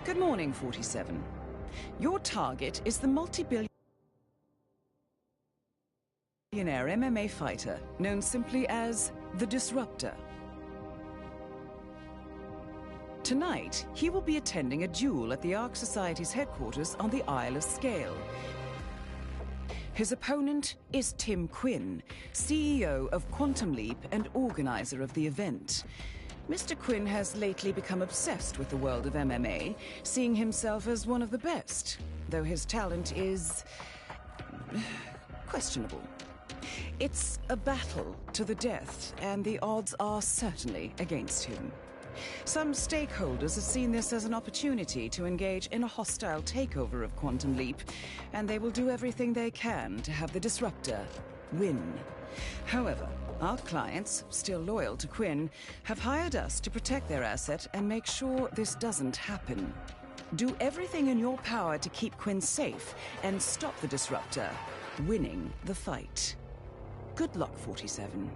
Good morning, 47. Your target is the multi-billionaire MMA fighter, known simply as the Disruptor. Tonight, he will be attending a duel at the Ark Society's headquarters on the Isle of Scale. His opponent is Tim Quinn, CEO of Quantum Leap and organizer of the event. Mr. Quinn has lately become obsessed with the world of MMA, seeing himself as one of the best, though his talent is questionable. It's a battle to the death, and the odds are certainly against him. Some stakeholders have seen this as an opportunity to engage in a hostile takeover of Quantum Leap, and they will do everything they can to have the Disruptor win. However, our clients, still loyal to Quinn, have hired us to protect their asset and make sure this doesn't happen. Do everything in your power to keep Quinn safe and stop the Disruptor winning the fight. Good luck, 47.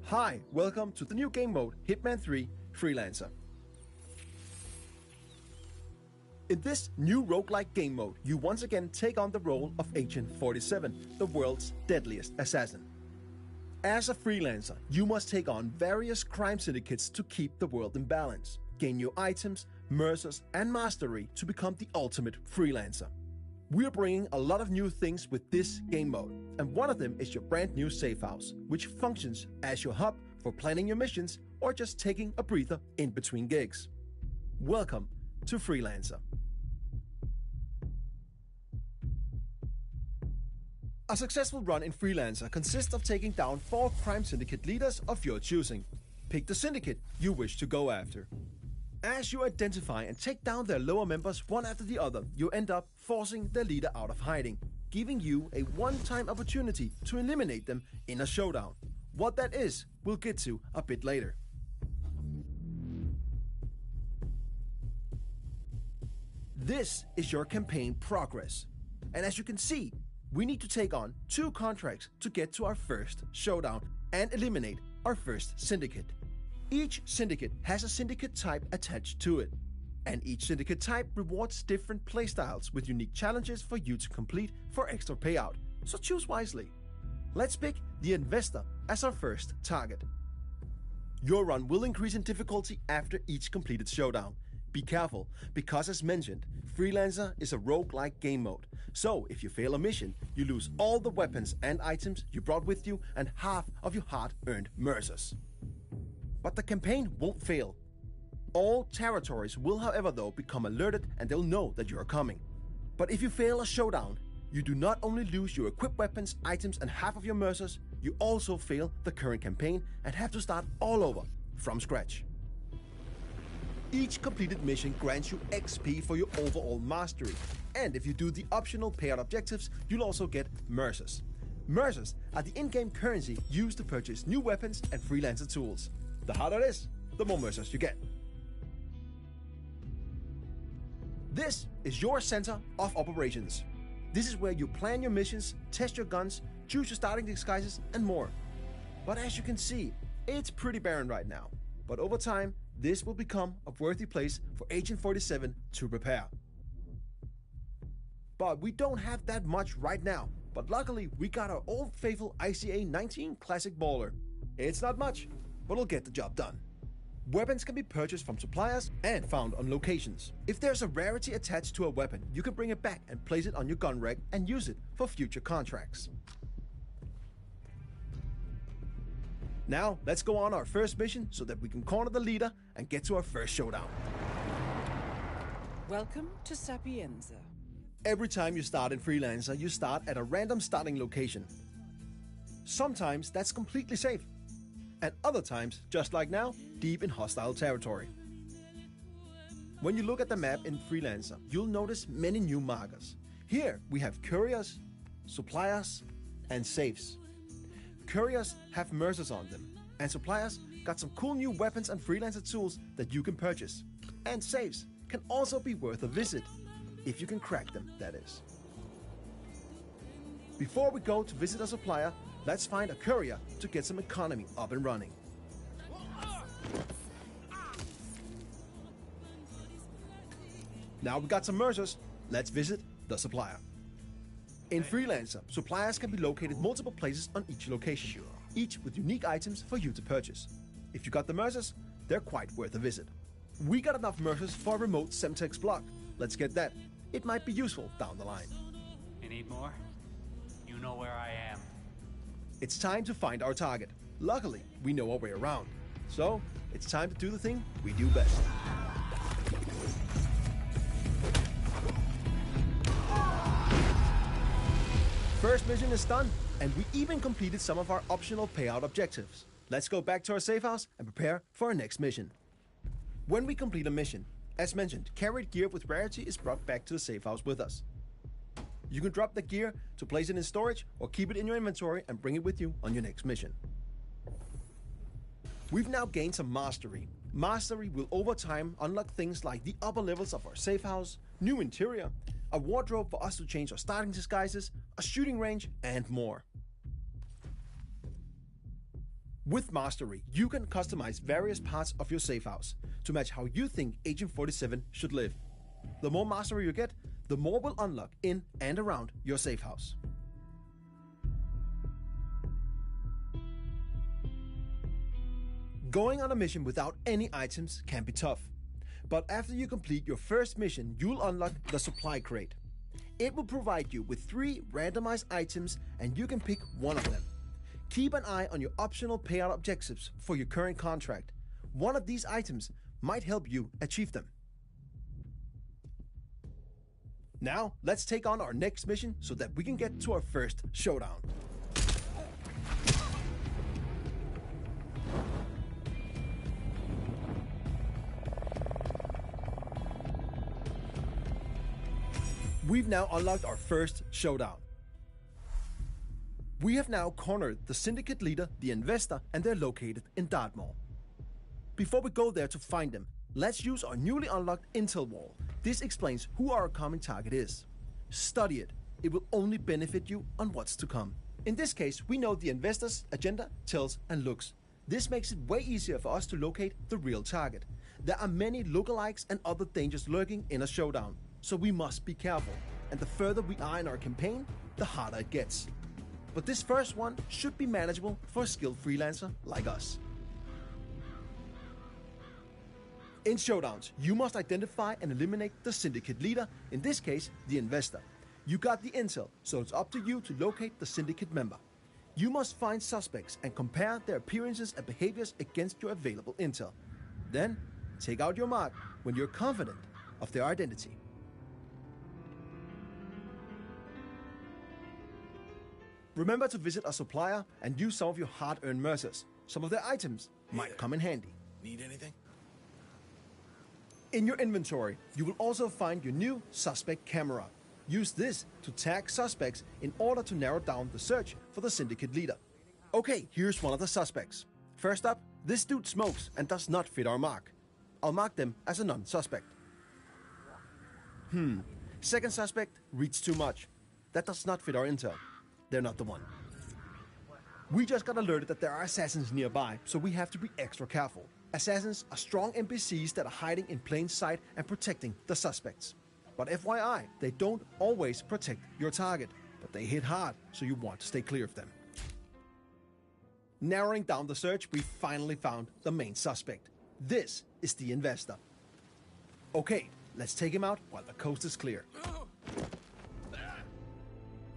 Hi, welcome to the new game mode, Hitman 3 Freelancer. In this new roguelike game mode, you once again take on the role of Agent 47, the world's deadliest assassin. As a freelancer, you must take on various crime syndicates to keep the world in balance, gain new items, mercers, and mastery to become the ultimate freelancer. We're bringing a lot of new things with this game mode, and one of them is your brand new safe house, which functions as your hub for planning your missions or just taking a breather in between gigs. Welcome to Freelancer. A successful run in Freelancer consists of taking down 4 crime syndicate leaders of your choosing. Pick the syndicate you wish to go after. As you identify and take down their lower members one after the other, you end up forcing their leader out of hiding, giving you a one-time opportunity to eliminate them in a showdown. What that is, we'll get to a bit later. This is your campaign progress. And as you can see, we need to take on 2 contracts to get to our first showdown and eliminate our first syndicate. Each syndicate has a syndicate type attached to it, and each syndicate type rewards different playstyles with unique challenges for you to complete for extra payout, so choose wisely. Let's pick the Investor as our first target. Your run will increase in difficulty after each completed showdown. Be careful, because as mentioned, Freelancer is a roguelike game mode, so if you fail a mission, you lose all the weapons and items you brought with you and half of your hard-earned mercers. But the campaign won't fail. All territories will, however, though, become alerted and they'll know that you are coming. But if you fail a showdown, you do not only lose your equipped weapons, items, and half of your mercers, you also fail the current campaign and have to start all over from scratch. Each completed mission grants you XP for your overall mastery, and if you do the optional payout objectives, you'll also get mercers. Mercers are the in-game currency used to purchase new weapons and freelancer tools. The harder it is, the more mercers you get. This is your center of operations. This is where you plan your missions, test your guns, choose your starting disguises, and more. But as you can see, it's pretty barren right now. But over time, this will become a worthy place for Agent 47 to prepare. But we don't have that much right now. But luckily, we got our old faithful ICA 19 Classic Baller. It's not much, but it'll get the job done. Weapons can be purchased from suppliers and found on locations. If there's a rarity attached to a weapon, you can bring it back and place it on your gun rack and use it for future contracts. Now, let's go on our first mission so that we can corner the leader and get to our first showdown. Welcome to Sapienza. Every time you start in Freelancer, you start at a random starting location. Sometimes that's completely safe, and other times, just like now, deep in hostile territory. When you look at the map in Freelancer, you'll notice many new markers. Here we have couriers, suppliers, and safes. Couriers have mercers on them, and suppliers got some cool new weapons and freelancer tools that you can purchase. And safes can also be worth a visit, if you can crack them, that is. Before we go to visit a supplier, let's find a courier to get some economy up and running. Now we got some mercers, let's visit the supplier. In Freelancer, suppliers can be located multiple places on each location, each with unique items for you to purchase. If you got the mercers, they're quite worth a visit. We got enough mercers for a remote Semtex block. Let's get that. It might be useful down the line. You need more? You know where I am. It's time to find our target. Luckily, we know our way around. So, it's time to do the thing we do best. First mission is done, and we even completed some of our optional payout objectives. Let's go back to our safe house and prepare for our next mission. When we complete a mission, as mentioned, carried gear with rarity is brought back to the safe house with us. You can drop the gear to place it in storage or keep it in your inventory and bring it with you on your next mission. We've now gained some mastery. Mastery will over time unlock things like the upper levels of our safe house, new interior, a wardrobe for us to change our starting disguises, a shooting range, and more. With Mastery, you can customize various parts of your safe house to match how you think Agent 47 should live. The more mastery you get, the more will unlock in and around your safe house. Going on a mission without any items can be tough. But after you complete your first mission, you'll unlock the supply crate. It will provide you with 3 randomized items and you can pick one of them. Keep an eye on your optional payout objectives for your current contract. One of these items might help you achieve them. Now, let's take on our next mission so that we can get to our first showdown. We've now unlocked our first showdown. We have now cornered the syndicate leader, the investor, and they're located in Dartmoor. Before we go there to find them, let's use our newly unlocked intel wall. This explains who our coming target is. Study it. It will only benefit you on what's to come. In this case, we know the investor's agenda, tells, and looks. This makes it way easier for us to locate the real target. There are many lookalikes and other dangers lurking in a showdown, so we must be careful. And the further we are in our campaign, the harder it gets. But this first one should be manageable for a skilled freelancer like us. In showdowns, you must identify and eliminate the syndicate leader, in this case, the investor. You got the intel, so it's up to you to locate the syndicate member. You must find suspects and compare their appearances and behaviors against your available intel. Then, take out your mark when you're confident of their identity. Remember to visit a supplier and use some of your hard-earned mercers. Some of their items might come in handy. Need anything? In your inventory, you will also find your new suspect camera. Use this to tag suspects in order to narrow down the search for the syndicate leader. Okay, here's one of the suspects. First up, this dude smokes and does not fit our mark. I'll mark them as a non-suspect. Second suspect reads too much. That does not fit our intel. They're not the one. We just got alerted that there are assassins nearby, so we have to be extra careful. Assassins are strong NPCs that are hiding in plain sight and protecting the suspects. But FYI, they don't always protect your target, but they hit hard, so you want to stay clear of them. Narrowing down the search, we finally found the main suspect. This is the investor. Okay, let's take him out while the coast is clear.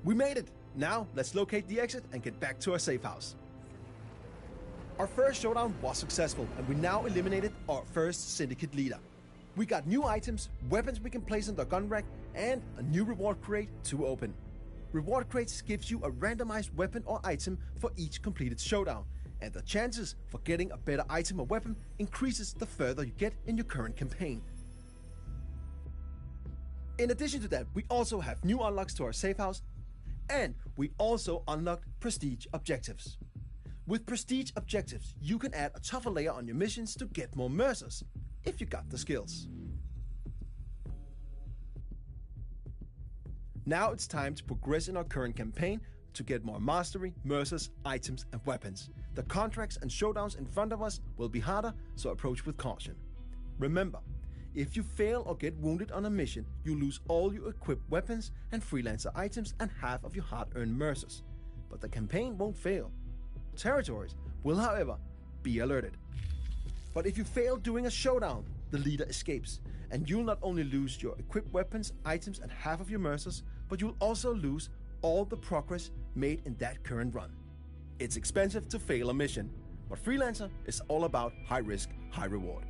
We made it! Now, let's locate the exit and get back to our safe house. Our first showdown was successful, and we now eliminated our first syndicate leader. We got new items, weapons we can place in the gun rack, and a new reward crate to open. Reward crates gives you a randomized weapon or item for each completed showdown, and the chances for getting a better item or weapon increases the further you get in your current campaign. In addition to that, we also have new unlocks to our safe house, and we also unlocked prestige objectives. With prestige objectives, you can add a tougher layer on your missions to get more mercers, if you got the skills. Now it's time to progress in our current campaign to get more mastery, mercers, items, and weapons. The contracts and showdowns in front of us will be harder, so approach with caution. Remember, if you fail or get wounded on a mission, you lose all your equipped weapons and freelancer items and half of your hard-earned mercers. But the campaign won't fail. Territories will, however, be alerted. But if you fail during a showdown, the leader escapes, and you'll not only lose your equipped weapons, items, and half of your mercers, but you'll also lose all the progress made in that current run. It's expensive to fail a mission, but Freelancer is all about high risk, high reward.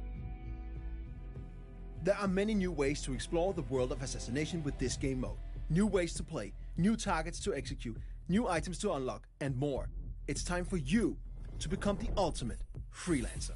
There are many new ways to explore the world of assassination with this game mode. New ways to play, new targets to execute, new items to unlock, and more. It's time for you to become the ultimate Freelancer.